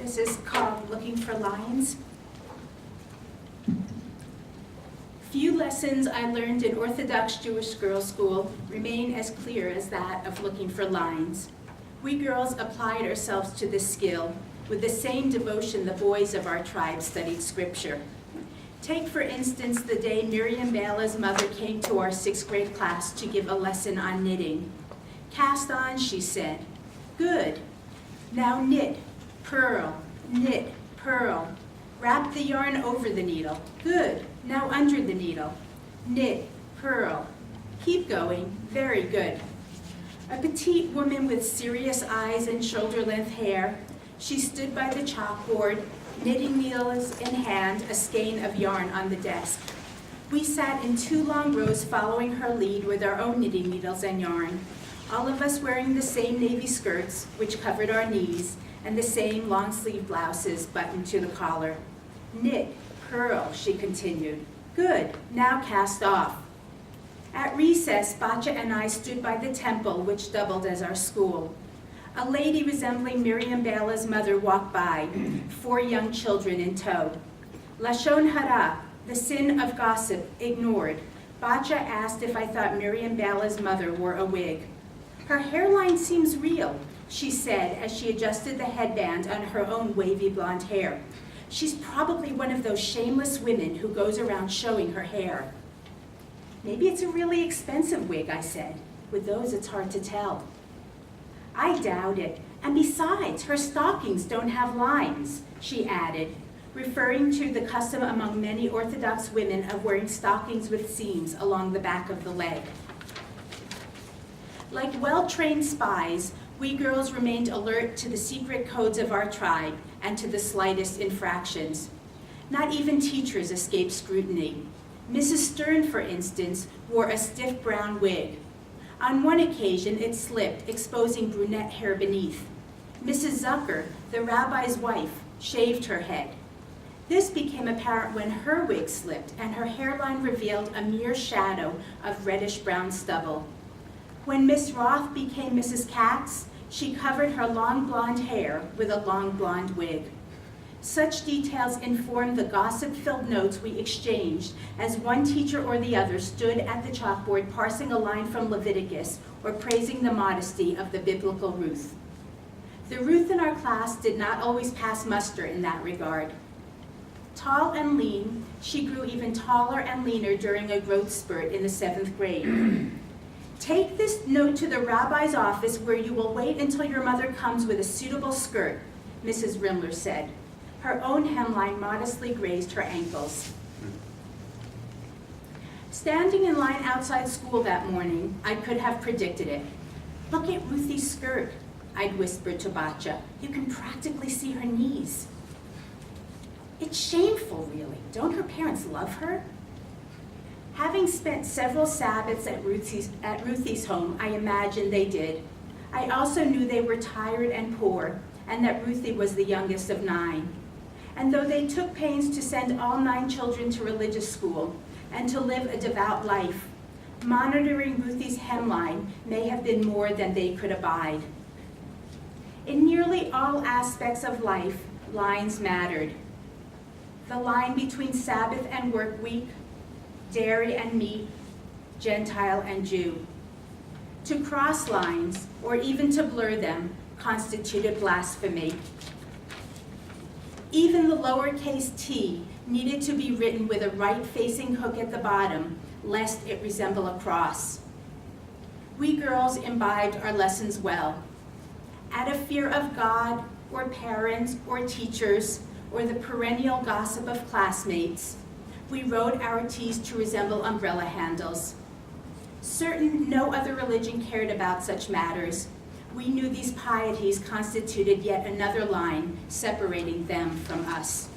This is called Looking for Lines. Few lessons I learned in Orthodox Jewish girls' school remain as clear as that of looking for lines. We girls applied ourselves to this skill with the same devotion the boys of our tribe studied scripture. Take, for instance, the day Miriam Bala's mother came to our 6th grade class to give a lesson on knitting. Cast on, she said. Good. Now knit, purl, knit, purl. Wrap the yarn over the needle. Good. Now under the needle. Knit, purl. Keep going. Very good. A petite woman with serious eyes and shoulder-length hair, she stood by the chalkboard, knitting needles in hand, a skein of yarn on the desk. We sat in 2 long rows following her lead with our own knitting needles and yarn, all of us wearing the same navy skirts, which covered our knees, and the same long-sleeve blouses buttoned to the collar. Knit, purl, she continued. Good, now cast off. At recess, Batya and I stood by the temple, which doubled as our school. A lady resembling Miriam Bala's mother walked by, 4 young children in tow. Lashon hara, the sin of gossip, ignored. Batya asked if I thought Miriam Bala's mother wore a wig. Her hairline seems real, she said as she adjusted the headband on her own wavy blonde hair. She's probably one of those shameless women who goes around showing her hair. Maybe it's a really expensive wig, I said. With those, it's hard to tell. I doubt it. And besides, her stockings don't have lines, she added, referring to the custom among many Orthodox women of wearing stockings with seams along the back of the leg. Like well-trained spies, we girls remained alert to the secret codes of our tribe and to the slightest infractions. Not even teachers escaped scrutiny. Mrs. Stern, for instance, wore a stiff brown wig. On one occasion, it slipped, exposing brunette hair beneath. Mrs. Zucker, the rabbi's wife, shaved her head. This became apparent when her wig slipped and her hairline revealed a mere shadow of reddish-brown stubble. When Miss Roth became Mrs. Katz, she covered her long blonde hair with a long blonde wig. Such details informed the gossip-filled notes we exchanged as one teacher or the other stood at the chalkboard parsing a line from Leviticus or praising the modesty of the biblical Ruth. The Ruth in our class did not always pass muster in that regard. Tall and lean, she grew even taller and leaner during a growth spurt in the 7th grade. Take this note to the rabbi's office where you will wait until your mother comes with a suitable skirt, Mrs. Rimler said. Her own hemline modestly grazed her ankles. Standing in line outside school that morning, I could have predicted it. Look at Ruthie's skirt, I'd whispered to Batya. You can practically see her knees. It's shameful, really. Don't her parents love her? Having spent several Sabbaths at Ruthie's home, I imagined they did. I also knew they were tired and poor, and that Ruthie was the youngest of 9. And though they took pains to send all 9 children to religious school and to live a devout life, monitoring Ruthie's hemline may have been more than they could abide. In nearly all aspects of life, lines mattered. The line between Sabbath and work week, dairy and meat, Gentile and Jew. To cross lines, or even to blur them, constituted blasphemy. Even the lowercase t needed to be written with a right-facing hook at the bottom, lest it resemble a cross. We girls imbibed our lessons well. Out of fear of God, or parents, or teachers, or the perennial gossip of classmates, we wrote our T's to resemble umbrella handles. Certain no other religion cared about such matters, we knew these pieties constituted yet another line separating them from us.